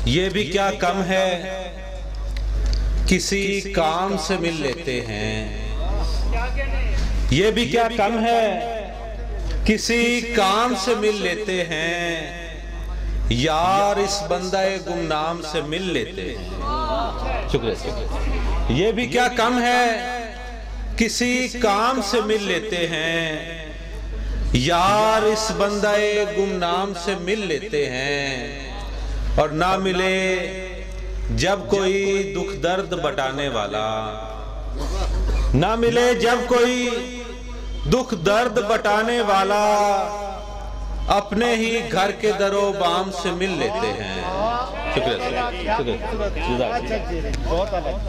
ये भी क्या कम है, किसी काम से मिल लेते हैं। ये भी क्या कम है, किसी काम से मिल लेते हैं। यार इस बंदाए गुमनाम से मिल लेते हैं। शुक्रिया। ये भी क्या कम है, किसी काम से मिल लेते हैं। यार इस बंदाए गुमनाम से मिल लेते हैं। और ना मिले जब कोई दुख दर्द बटाने वाला, ना मिले जब कोई दुख दर्द बटाने वाला, अपने ही घर के दरो बाम से मिल लेते हैं। शुक्रिया।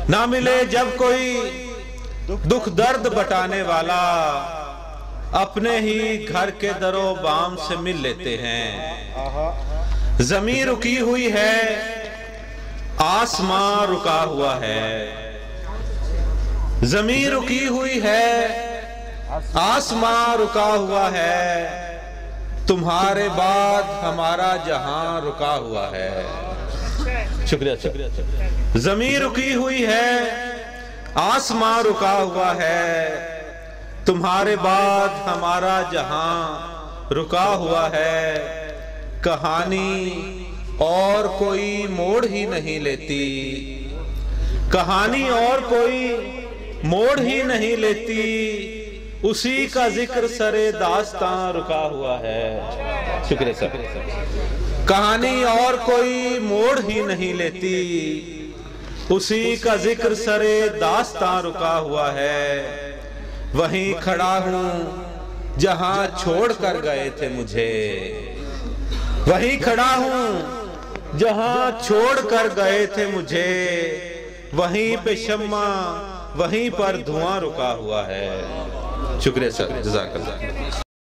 ना मिले जब कोई दुख दर्द बटाने वाला, अपने ही घर के दरो बाम से मिल लेते हैं। ज़मीं रुकी हुई है, आसमां रुका हुआ है। ज़मीं रुकी हुई है, आसमां रुका हुआ है। तुम्हारे बाद हमारा जहां रुका हुआ है। शुक्रिया। ज़मीं रुकी हुई है, आसमां रुका हुआ है। तुम्हारे बाद हमारा जहां रुका हुआ है। कहानी और कोई मोड़ ही नहीं लेती, कहानी और कोई मोड़ ही नहीं लेती। उसी का जिक्र सरे दास्तां रुका हुआ है। शुक्रिया सर। कहानी और कोई मोड़ ही नहीं लेती, उसी का जिक्र सरे दास्तां रुका हुआ है। वहीं खड़ा हूं जहां छोड़ कर गए थे मुझे। वहीं खड़ा हूं जहां छोड़ कर गए थे मुझे। वहीं पे शम्मा, वहीं पर धुआं रुका हुआ है। शुक्रिया सर, जज़ाकल्लाह।